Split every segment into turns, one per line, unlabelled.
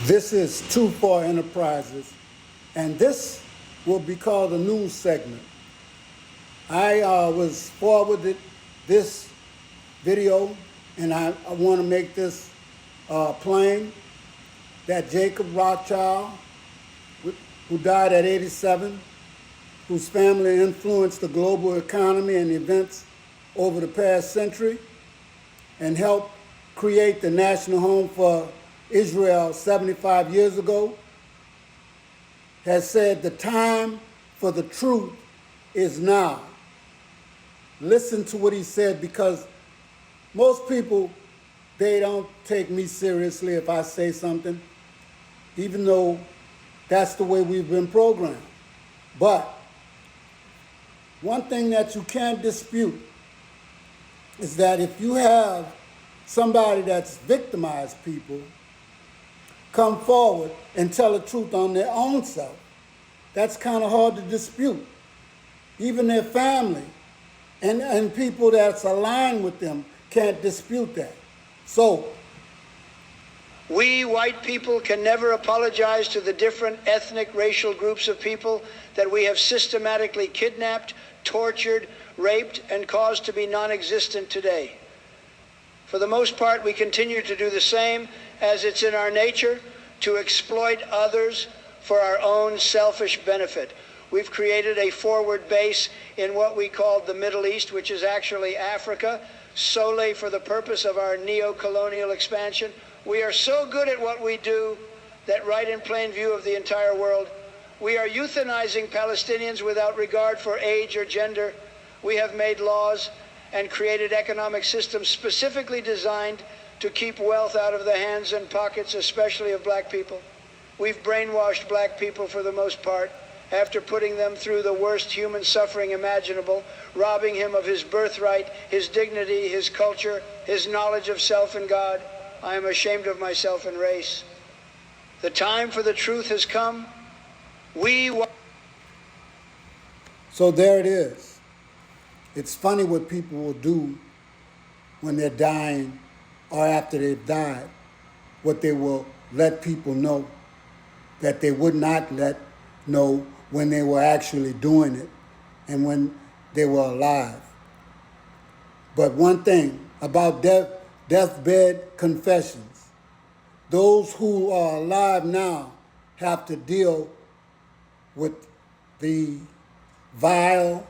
This is Too Far Enterprises, and this will be called a news segment. I was forwarded this video, and I want to make this plain that Jacob Rothschild, who died at 87, whose family influenced the global economy and events over the past century, and helped create the national home for Israel 75 years ago, has said the time for the truth is now. Listen to what he said, because most people, they don't take me seriously if I say something, even though that's the way we've been programmed. But one thing that you can't dispute is that if you have somebody that's victimized people come forward and tell the truth on their own self, that's kind of hard to dispute. Even their family and people that's aligned with them can't dispute that. So,
we white people can never apologize to the different ethnic, racial groups of people that we have systematically kidnapped, tortured, raped, and caused to be non-existent today. For the most part, we continue to do the same, as it's in our nature to exploit others for our own selfish benefit. We've created a forward base in what we call the Middle East, which is actually Africa, solely for the purpose of our neo-colonial expansion. We are so good at what we do that right in plain view of the entire world, we are euthanizing Palestinians without regard for age or gender. We have made laws and created economic systems specifically designed to keep wealth out of the hands and pockets, especially of black people. We've brainwashed black people for the most part, after putting them through the worst human suffering imaginable, robbing him of his birthright, his dignity, his culture, his knowledge of self and God. I am ashamed of myself and race. The time for the truth has come.
So there it is. It's funny what people will do when they're dying or after they've died, what they will let people know that they would not let know when they were actually doing it and when they were alive. But one thing about deathbed confessions, those who are alive now have to deal with the vile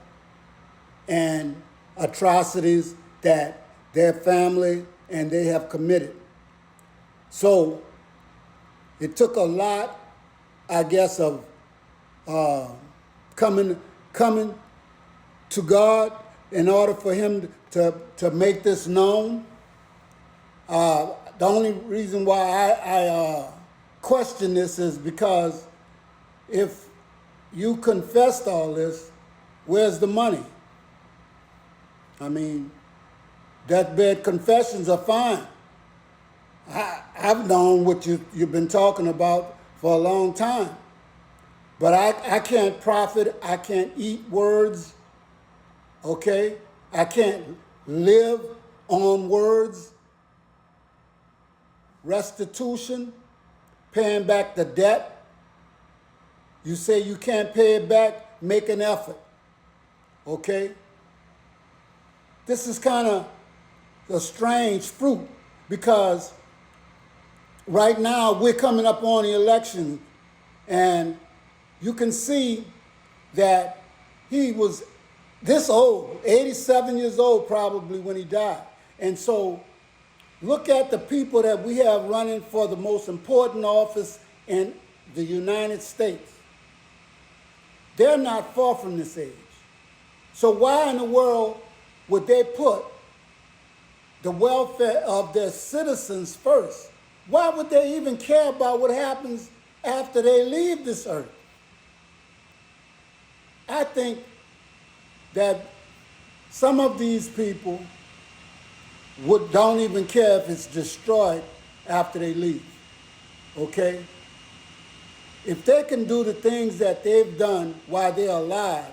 and atrocities that their family and they have committed. So it took a lot, I guess, of coming to God in order for him to make this known. The only reason why I question this is because if you confessed all this, where's the money? I mean, deathbed confessions are fine. I've known what you've been talking about for a long time. But I can't profit, I can't eat words, okay? I can't live on words. Restitution, paying back the debt. You say you can't pay it back, make an effort, okay? This is kind of a strange fruit, because right now we're coming up on the election, and you can see that he was this old, 87 years old probably when he died. And so look at the people that we have running for the most important office in the United States. They're not far from this age. So why in the world would they put the welfare of their citizens first? Why would they even care about what happens after they leave this earth? I think that some of these people don't even care if it's destroyed after they leave, okay? If they can do the things that they've done while they're alive,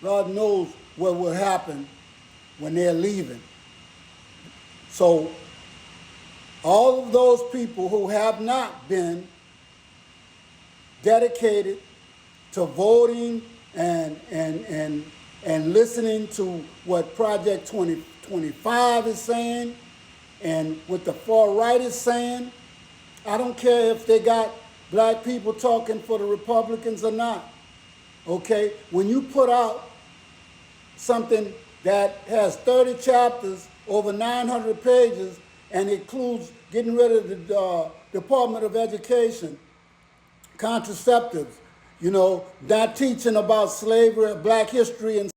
Lord knows what will happen when they're leaving. So all of those people who have not been dedicated to voting and listening to what Project 2025 is saying and what the far right is saying. I don't care if they got black people talking for the Republicans or not. Okay? When you put out something that has 30 chapters, over 900 pages, and includes getting rid of the Department of Education, contraceptives, not teaching about slavery, black history and